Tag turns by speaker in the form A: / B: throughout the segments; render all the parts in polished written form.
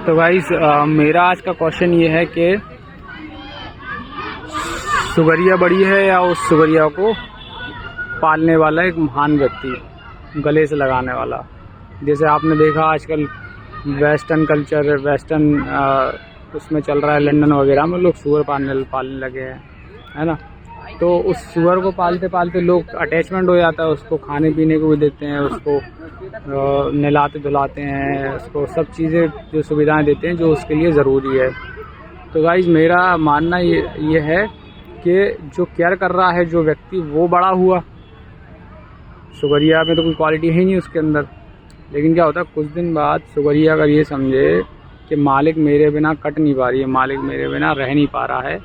A: तो गाइस मेरा आज का क्वेश्चन ये है कि सुगरिया बड़ी है या उस सुगरिया को पालने वाला एक महान व्यक्ति, गले से लगाने वाला। जैसे आपने देखा आजकल वेस्टर्न कल्चर, वेस्टर्न उसमें चल रहा है, लंदन वगैरह में लोग सुअर पालने लगे हैं, है ना। तो उस सुअर को पालते पालते लोग अटैचमेंट हो जाता है, उसको खाने पीने को भी देते हैं, उसको नहलाते धुलाते हैं, उसको सब चीज़ें जो सुविधाएं देते हैं जो उसके लिए ज़रूरी है। तो गाइस मेरा मानना ये है कि जो केयर कर रहा है जो व्यक्ति वो बड़ा हुआ। सुगरिया में तो कोई क्वालिटी है नहीं उसके अंदर, लेकिन क्या होता है कुछ दिन बाद सुगरिया अगर ये समझे कि मालिक मेरे बिना कट नहीं पा रही है, मालिक मेरे बिना रह नहीं पा रहा है,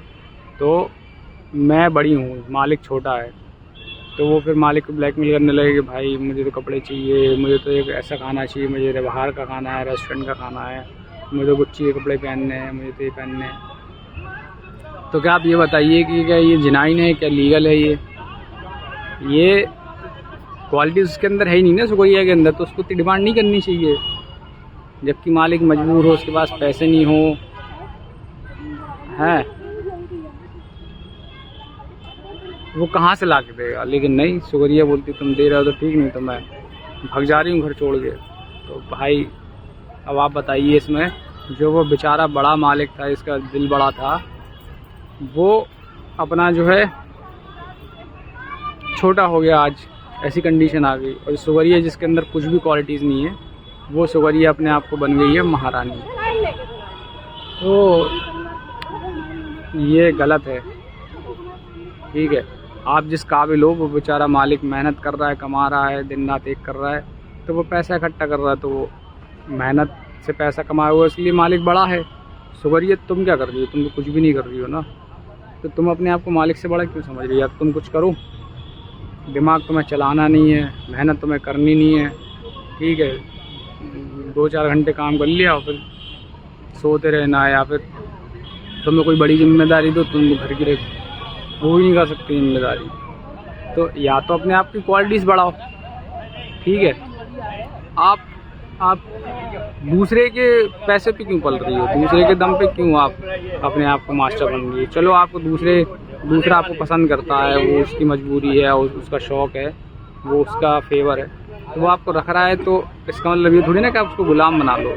A: तो मैं बड़ी हूँ, मालिक छोटा है, तो वो फिर मालिक को ब्लैकमेल करने लगे कि भाई मुझे तो कपड़े चाहिए, मुझे तो एक ऐसा खाना चाहिए, मुझे बाहर का खाना है, रेस्टोरेंट का खाना है, मुझे तो गुच्ची के कपड़े पहनने हैं, मुझे तो ये पहनने हैं। तो क्या आप ये बताइए कि क्या ये जिनाइन है, क्या लीगल है? ये क्वालिटी उसके अंदर है ही नहीं ना सुगरिया के अंदर, तो उसको इतनी डिमांड नहीं करनी चाहिए। जबकि मालिक मजबूर हो, उसके पास पैसे नहीं हो, है वो कहाँ से ला के देगा। लेकिन नहीं, सुगरिया बोलती तुम दे रहे हो तो ठीक, नहीं तो मैं भाग जा रही हूँ घर छोड़ के। तो भाई अब आप बताइए, इसमें जो वो बेचारा बड़ा मालिक था, इसका दिल बड़ा था, वो अपना जो है छोटा हो गया, आज ऐसी कंडीशन आ गई। और सुगरिया जिसके अंदर कुछ भी क्वालिटीज़ नहीं है, वो सुगरिया अपने आप को बन गई है महारानी। तो ये गलत है, ठीक है। आप जिस काबिल हो, वो बेचारा मालिक मेहनत कर रहा है, कमा रहा है, दिन रात एक कर रहा है, तो वो पैसा इकट्ठा कर रहा है, तो वो मेहनत से पैसा कमाया हुआ, इसलिए मालिक बड़ा है। सुगरिया तुम क्या कर रही हो? तुम तो कुछ भी नहीं कर रही हो ना, तो तुम अपने आप को मालिक से बड़ा क्यों समझ रही हो? अब तुम कुछ करो, दिमाग तुम्हें चलाना नहीं है, मेहनत तुम्हें करनी नहीं है, ठीक है। 2-4 घंटे काम कर लिया और फिर सोते रहना, या फिर तुम्हें कोई बड़ी जिम्मेदारी दो, तुम घर की वो भी नहीं कर सकती जिम्मेदारी। तो या तो अपने आप की क्वालिटीज़ बढ़ाओ, ठीक है। आप दूसरे के पैसे पे क्यों पल रही हो? दूसरे के दम पे क्यों आप अपने आप को मास्टर बन रही है? चलो आपको दूसरा आपको पसंद करता है, वो उसकी मजबूरी है, उसका शौक़ है, वो उसका फेवर है, तो वो आपको रख रहा है, तो इसका मतलब ये थोड़ी ना कि आप उसको गुलाम बना लो,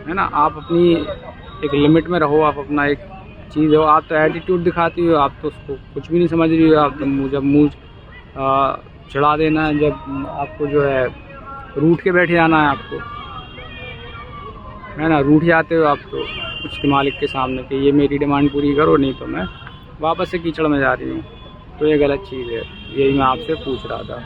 A: है ना। आप अपनी एक लिमिट में रहो, आप अपना एक चीज़ हो। आप तो एटीट्यूड दिखाती हो, आप तो उसको कुछ भी नहीं समझ रही हो। आप तो जब मुँह चढ़ा देना है, जब आपको जो है रूठ के बैठ जाना है आपको, है ना, रूठ जाते हो आप तो उसके मालिक के सामने कि ये मेरी डिमांड पूरी करो, नहीं तो मैं वापस से कीचड़ में जा रही हूँ। तो ये गलत चीज़ है, यही मैं आपसे पूछ रहा था।